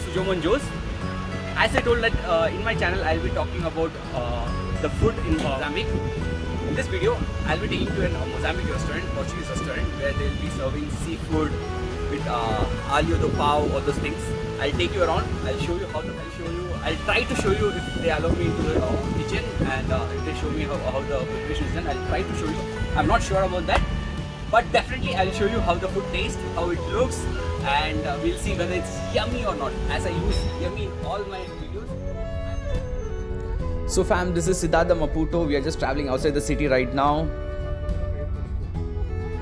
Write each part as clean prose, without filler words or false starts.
Sujomon Jose. As I told that in my channel I'll be talking about the food in Mozambique. In this video I'll be taking to a Mozambique restaurant, Portuguese restaurant, where they'll be serving seafood with alho do pau, all those things. I'll take you around. I'll show you how to. I'll try to show you if they allow me into the kitchen, and if they show me how the preparation is done. I'll try to show you. I'm not sure about that, but definitely I'll show you how the food tastes, how it looks, and we'll see whether it's yummy or not, as I use yummy in all my videos. So fam, this is Siddhartha Maputo. We are just traveling outside the city right now.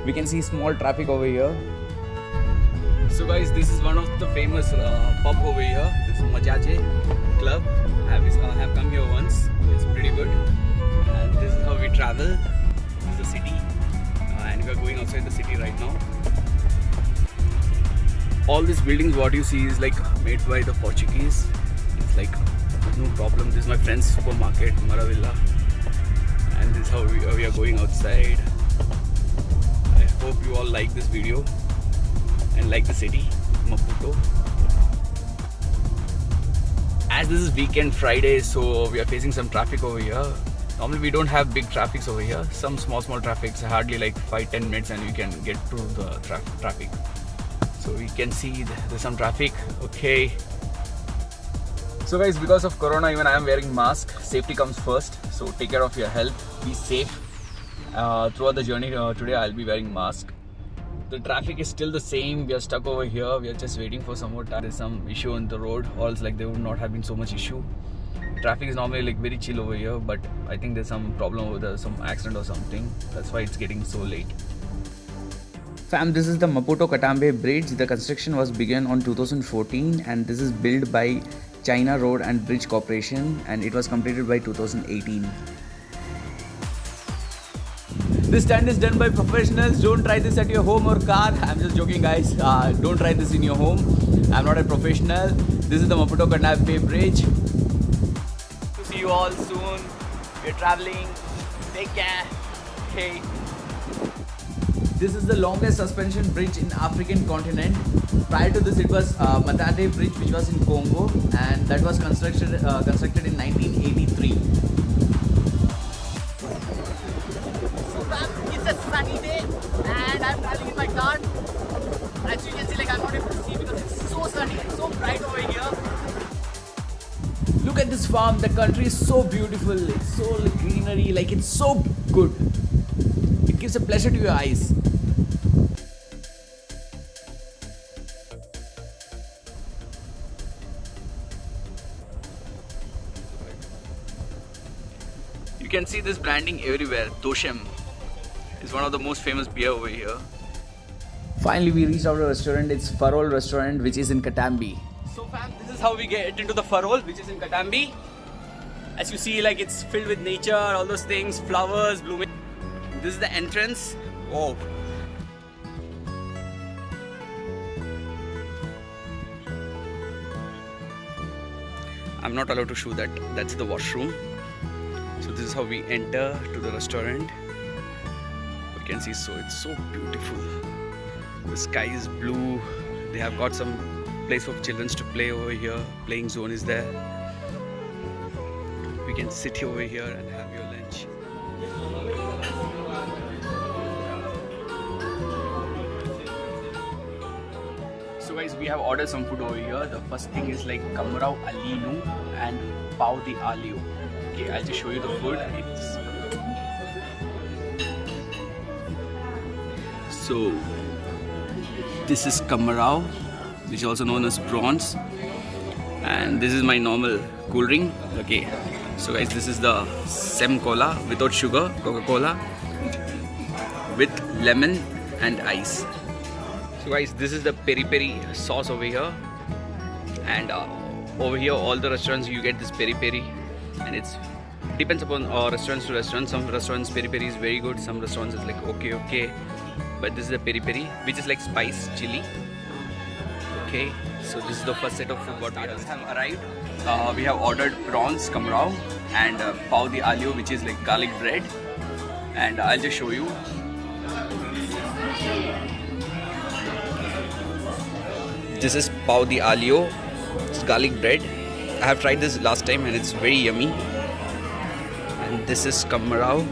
We can see small traffic over here. So guys, this is one of the famous pub over here. This is Majaje Club. I have come here once. It's pretty good. And this is how we travel. This is the city. And we are going outside the city right now. All these buildings, what you see is like made by the Portuguese. It's like no problem. This is my friend's supermarket, Maravilla. And this is how we are going outside. I hope you all like this video and like the city, Maputo. As this is weekend Friday, so we are facing some traffic over here. Normally we don't have big traffics over here. Some small traffics, hardly like 5-10 minutes and you can get through the traffic. So we can see there's some traffic. Okay. So guys, because of Corona, even I am wearing mask. Safety comes first. So take care of your health. Be safe. Throughout the journey today, I'll be wearing mask. The traffic is still the same. We are stuck over here. We are just waiting for some more time. There's some issue on the road, or else like there would not have been so much issue. Traffic is normally like very chill over here, but I think there's some problem over there, some accident or something. That's why it's getting so late. Fam, this is the Maputo Katambe Bridge. The construction was begun on 2014 and this is built by China Road and Bridge Corporation and it was completed by 2018. This stunt is done by professionals. Don't try this at your home or car. I'm just joking guys. Don't try this in your home. I'm not a professional. This is the Maputo Katambe Bridge. To see you all soon. We're traveling. Take care. Okay. This is the longest suspension bridge in African continent. Prior to this it was Matadi Bridge, which was in Congo, and that was constructed in 1983. It's a sunny day and I'm traveling in my car. As you can see, like I'm not able to see because it's so sunny and so bright over here. Look at this farm. The country is so beautiful. It's so greenery. Like it's so good. It gives a pleasure to your eyes. You can see this branding everywhere. Toshem is one of the most famous beer over here. Finally, we reached our restaurant. It's Farol Restaurant, which is in Katambe. So fam, this is how we get into the Farol, which is in Katambe. As you see, like it's filled with nature, all those things, flowers, blooming. This is the entrance. Whoa. I'm not allowed to show that. That's the washroom. So this is how we enter to the restaurant. You can see, so it's so beautiful. The sky is blue. They have got some place for children to play over here. Playing zone is there. We can sit over here and have your lunch. So guys, we have ordered some food over here. The first thing is like Kamrau Alinu and Pau di Alio. Okay, I'll just show you the food. So this is Kamrau, which is also known as prawns, and this is my normal cool drink. Okay, so guys, this is the Sem Cola without sugar, Coca-Cola with lemon and ice. So guys, this is the peri peri sauce over here, and over here all the restaurants you get this peri peri, and it's depends upon restaurants to restaurants. Some restaurants peri peri is very good, some restaurants is like okay, but this is the peri peri, which is like spice chili. Okay, so this is the first set of food what we have arrived. We have ordered prawns Kamrau and Pau di Alio, which is like garlic bread, and I'll just show you. This is Pau di Alio, It's garlic bread. I have tried this last time and it's very yummy. And this is kamarao.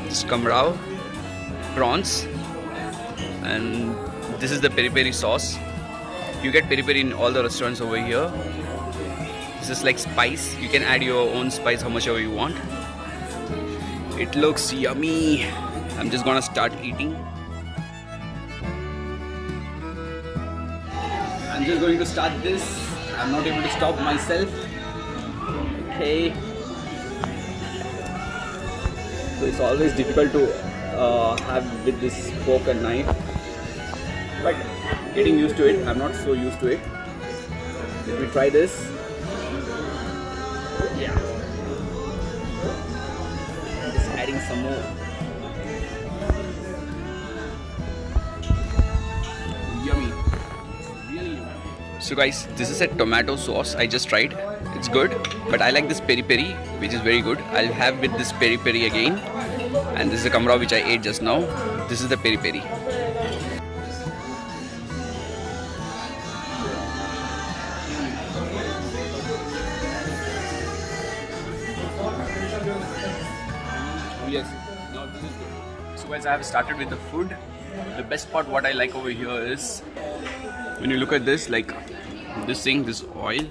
This is kamarao, prawns, and this is the peri peri sauce. You get peri peri in all the restaurants over here. This is like spice. You can add your own spice how much ever you want. It looks yummy. I'm just gonna start eating. I'm just going to start this. I'm not able to stop myself. Okay. So it's always difficult to have with this fork and knife. But getting used to it. I'm not so used to it. Let me try this. Yeah. Just adding some more. Yummy. Really yummy. So guys, this is a tomato sauce I just tried. It's good, but I like this peri peri, which is very good. I'll have with this peri peri again. And this is the kamarao which I ate just now. This is the peri peri. Yes, now this is good. So guys, I have started with the food. The best part what I like over here is when you look at this, like this thing, this oil,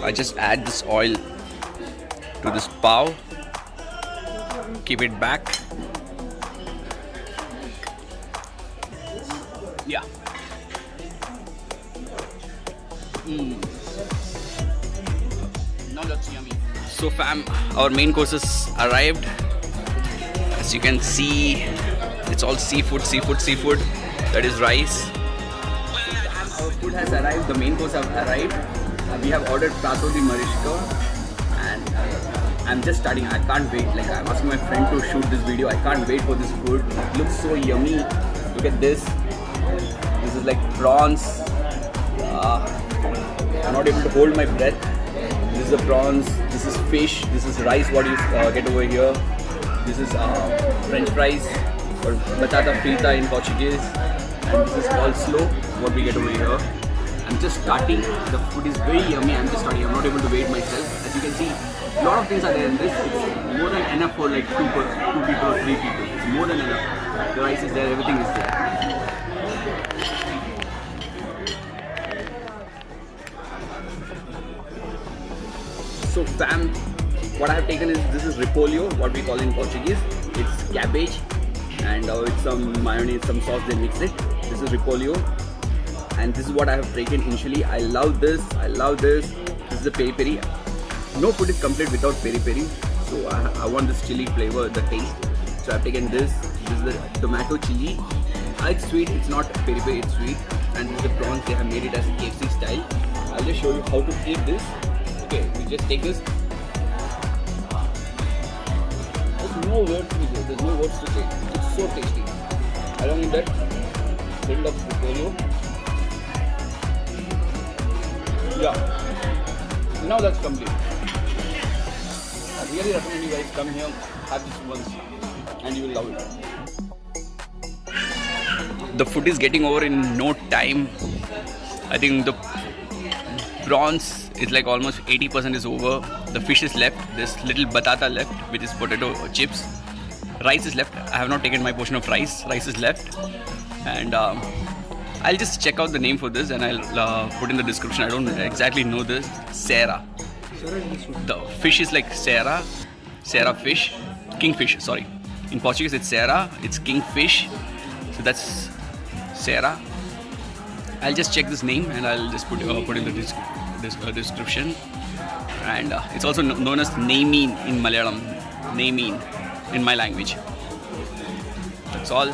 I just add this oil to this pav, keep it back. Yeah. Now that's yummy. So fam, our main courses arrived. As you can see, it's all seafood. That is rice. Our food has arrived. The main course have arrived. We have ordered Prato di Marishka, and I'm just starting. I can't wait. Like, I'm asking my friend to shoot this video. I can't wait for this food. It looks so yummy. Look at this. This is like prawns. I'm not able to hold my breath. This is the prawns. This is fish. This is rice. What you get over here. This is French fries or batata frita in Portuguese, and this is coleslaw. What we get over here. I'm just starting. The food is very yummy. I'm just starting. I'm not able to wait myself. As you can see, a lot of things are there in this. It's more than enough for like two people or 3 people. It's more than enough. The rice is there. Everything is there. So fam, what I have taken is, this is repolho, what we call in Portuguese. It's cabbage and with some mayonnaise, some sauce, they mix it. This is repolho, and this is what I have taken initially. I love this. This is the peri peri. No food is complete without peri peri. So I want this chili flavor, the taste. So I've taken this. This is the tomato chili. It's sweet. It's not peri peri. It's sweet. And this is the prawns. They have made it as KFC style. I'll just show you how to eat this. Okay, we just take this. There's no words to say. There's no words to say. It's so tasty. Along with that, little of repolho. Yeah. Now that's complete. I really recommend you guys come here, have this once, and you will love it. The food is getting over in no time. I think the prawns is like almost 80% is over. The fish is left. There's little batata left, which is potato chips. Rice is left. I have not taken my portion of rice. Rice is left. And I'll just check out the name for this and I'll put in the description. I don't exactly know this. Sarah. The fish is like Sarah. Sarah fish. Kingfish, sorry. In Portuguese it's Sarah. It's kingfish. So that's Sarah. I'll just check this name and I'll just put in the description. And it's also known as Neymeen in Malayalam. Neymeen in my language. That's all.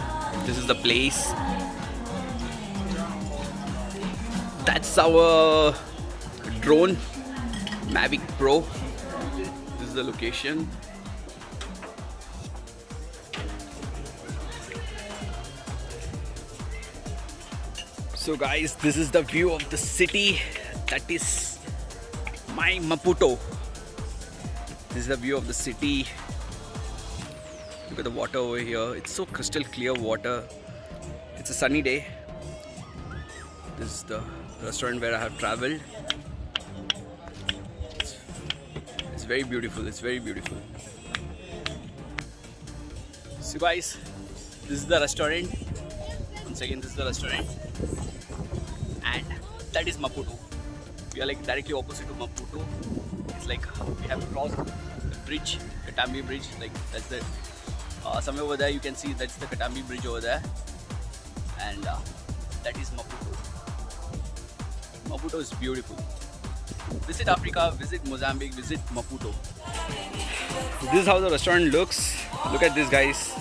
This is the place. That's our drone, Mavic Pro. This is the location. So guys, this is the view of the city. That is my Maputo. This is the view of the city. Look at the water over here. It's so crystal clear water. It's a sunny day. This is the restaurant where I have traveled. It's very beautiful. It's very beautiful. So guys, this is the restaurant. Once again, this is the restaurant, and that is Maputo. We are like directly opposite to Maputo. It's like we have crossed the bridge, Katambi Bridge. Like that's the somewhere over there you can see that's the Katambi Bridge over there, and that is Maputo. Maputo is beautiful. Visit Africa, visit Mozambique, visit Maputo. This is how the restaurant looks. Look at this, guys.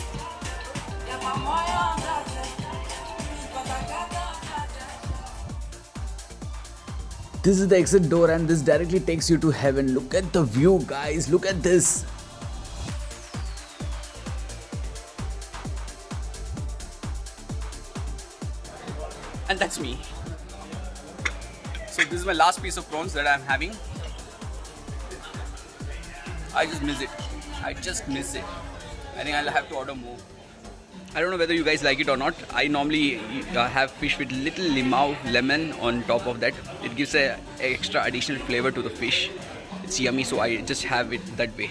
This is the exit door and this directly takes you to heaven. Look at the view, guys. Look at this. And that's me. So this is my last piece of prawns that I'm having. I just miss it. I just miss it. I think I'll have to order more. I don't know whether you guys like it or not. I normally have fish with little lemon on top of that. It gives a extra additional flavor to the fish. It's yummy, so I just have it that way.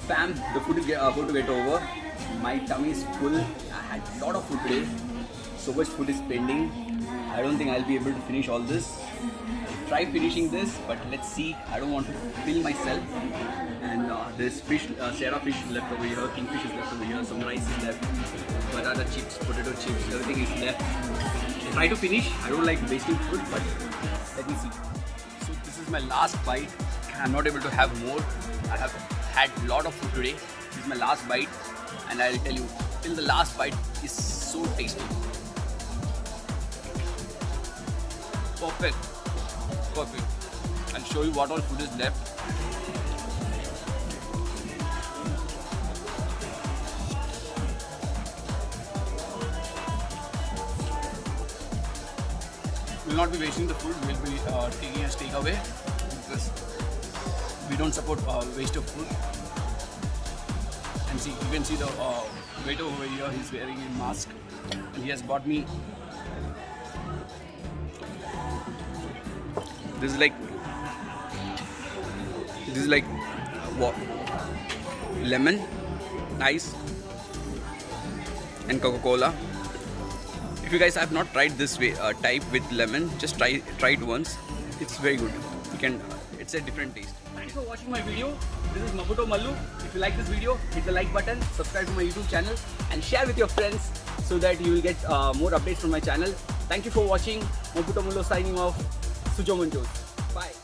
Fam, the food is about to get over. My tummy is full. I had a lot of food today. So much food is pending. I don't think I'll be able to finish all this. I'll try finishing this, but let's see. I don't want to fill myself. And there's fish, Sarah fish left over here, kingfish is left over here, some rice is left, banana chips, potato chips, everything is left. I try to finish. I don't like wasting food, but let me see. So this is my last bite. I'm not able to have more. I have had a lot of food today. This is my last bite, and I'll tell you, till the last bite is so tasty. Perfect. Perfect. I'll show you what all food is left. We'll not be wasting the food. We'll be taking a takeaway because we don't support waste of food. And see, you can see the waiter over here. He's wearing a mask, and he has bought me. This is like what? Lemon, ice, and Coca-Cola. If you guys have not tried this way type with lemon, just try it once. It's very good. You can. It's a different taste. Thanks for watching my video. This is Maputo Mallu. If you like this video, hit the like button, subscribe to my YouTube channel, and share with your friends so that you will get more updates from my channel. Thank you for watching. Maputo Mallu signing off. Sujo Munjos. Bye.